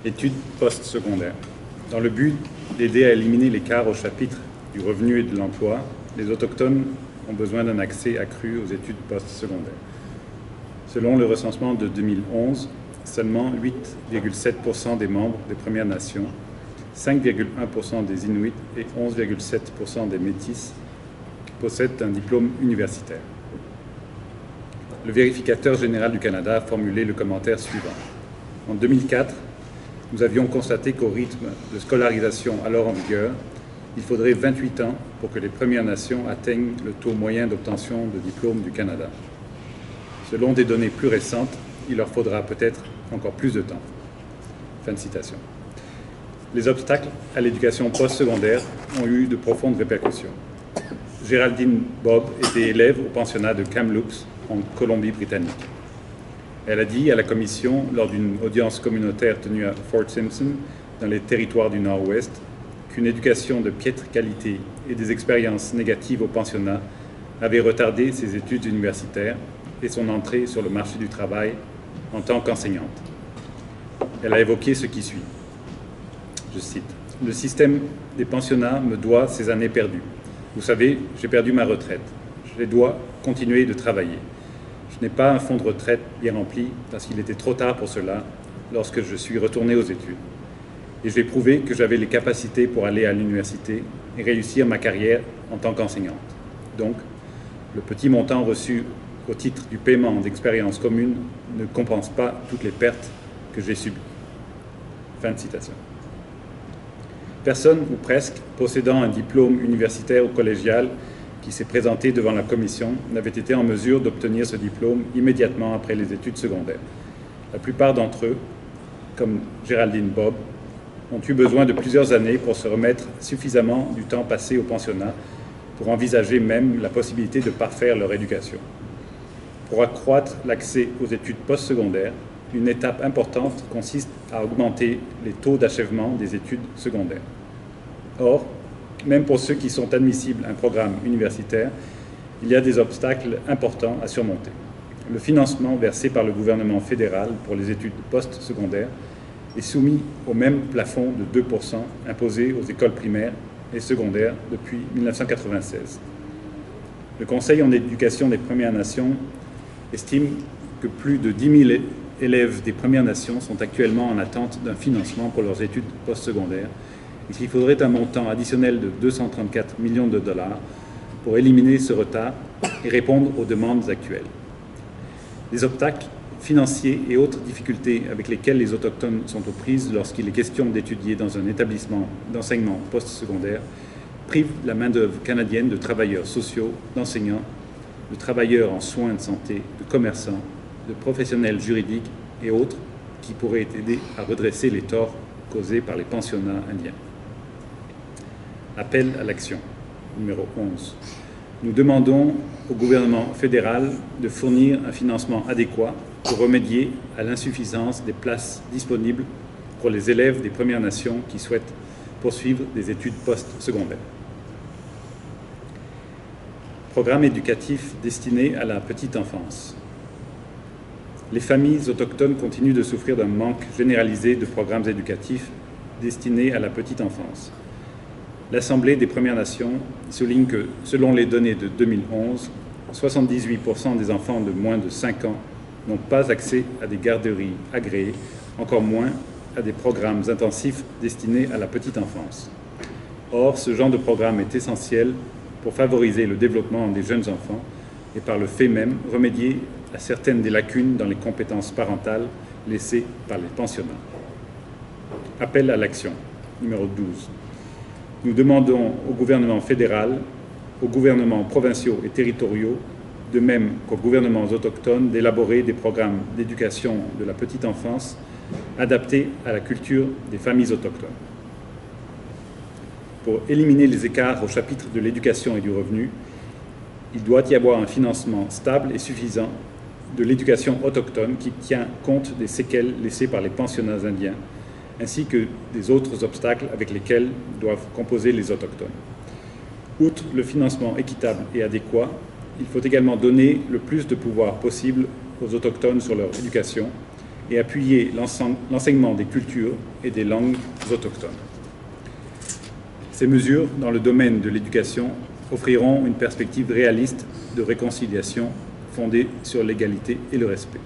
Études postsecondaires. Dans le but d'aider à éliminer l'écart au chapitre du revenu et de l'emploi, les autochtones ont besoin d'un accès accru aux études postsecondaires. Selon le recensement de 2011, seulement 8,7% des membres des Premières Nations, 5,1% des Inuits et 11,7% des Métis possèdent un diplôme universitaire. Le vérificateur général du Canada a formulé le commentaire suivant. En 2004, nous avions constaté qu'au rythme de scolarisation alors en vigueur, il faudrait 28 ans pour que les Premières Nations atteignent le taux moyen d'obtention de diplôme du Canada. Selon des données plus récentes, il leur faudra peut-être encore plus de temps. Fin de citation. Les obstacles à l'éducation postsecondaire ont eu de profondes répercussions. Géraldine Bobb était élève au pensionnat de Kamloops, en Colombie-Britannique. Elle a dit à la Commission, lors d'une audience communautaire tenue à Fort Simpson, dans les territoires du Nord-Ouest, qu'une éducation de piètre qualité et des expériences négatives au pensionnat avaient retardé ses études universitaires et son entrée sur le marché du travail en tant qu'enseignante. Elle a évoqué ce qui suit. Je cite, « Le système des pensionnats me doit ces années perdues. Vous savez, j'ai perdu ma retraite. Je dois continuer de travailler. Je n'ai pas un fonds de retraite bien rempli parce qu'il était trop tard pour cela lorsque je suis retourné aux études. Et j'ai prouvé que j'avais les capacités pour aller à l'université et réussir ma carrière en tant qu'enseignante. Donc, le petit montant reçu au titre du paiement d'expériences communes ne compense pas toutes les pertes que j'ai subies. » Fin de citation. Personne, ou presque, possédant un diplôme universitaire ou collégial qui s'est présenté devant la commission n'avait été en mesure d'obtenir ce diplôme immédiatement après les études secondaires. La plupart d'entre eux, comme Géraldine Bobb, ont eu besoin de plusieurs années pour se remettre suffisamment du temps passé au pensionnat pour envisager même la possibilité de parfaire leur éducation. Pour accroître l'accès aux études postsecondaires, une étape importante consiste à augmenter les taux d'achèvement des études secondaires. Or, même pour ceux qui sont admissibles à un programme universitaire, il y a des obstacles importants à surmonter. Le financement versé par le gouvernement fédéral pour les études postsecondaires est soumis au même plafond de 2% imposé aux écoles primaires et secondaires depuis 1996. Le Conseil en éducation des Premières Nations estime que plus de 10 000 élèves des Premières Nations sont actuellement en attente d'un financement pour leurs études postsecondaires et qu'il faudrait un montant additionnel de 234 millions de dollars pour éliminer ce retard et répondre aux demandes actuelles. Les obstacles financiers et autres difficultés avec lesquelles les Autochtones sont aux prises lorsqu'il est question d'étudier dans un établissement d'enseignement postsecondaire privent la main-d'œuvre canadienne de travailleurs sociaux, d'enseignants, de travailleurs en soins de santé, de commerçants, de professionnels juridiques et autres qui pourraient aider à redresser les torts causés par les pensionnats indiens. Appel à l'action, numéro 11. Nous demandons au gouvernement fédéral de fournir un financement adéquat pour remédier à l'insuffisance des places disponibles pour les élèves des Premières Nations qui souhaitent poursuivre des études postsecondaires. Programme éducatif destiné à la petite enfance. Les familles autochtones continuent de souffrir d'un manque généralisé de programmes éducatifs destinés à la petite enfance. L'Assemblée des Premières Nations souligne que, selon les données de 2011, 78% des enfants de moins de 5 ans n'ont pas accès à des garderies agréées, encore moins à des programmes intensifs destinés à la petite enfance. Or, ce genre de programme est essentiel pour favoriser le développement des jeunes enfants et par le fait même remédier à certaines des lacunes dans les compétences parentales laissées par les pensionnats. Appel à l'action, numéro 12. Nous demandons au gouvernement fédéral, aux gouvernements provinciaux et territoriaux, de même qu'aux gouvernements autochtones, d'élaborer des programmes d'éducation de la petite enfance adaptés à la culture des familles autochtones. Pour éliminer les écarts au chapitre de l'éducation et du revenu, il doit y avoir un financement stable et suffisant de l'éducation autochtone qui tient compte des séquelles laissées par les pensionnats indiens, ainsi que des autres obstacles avec lesquels doivent composer les Autochtones. Outre le financement équitable et adéquat, il faut également donner le plus de pouvoir possible aux Autochtones sur leur éducation et appuyer l'enseignement des cultures et des langues autochtones. Ces mesures, dans le domaine de l'éducation, offriront une perspective réaliste de réconciliation fondée sur l'égalité et le respect.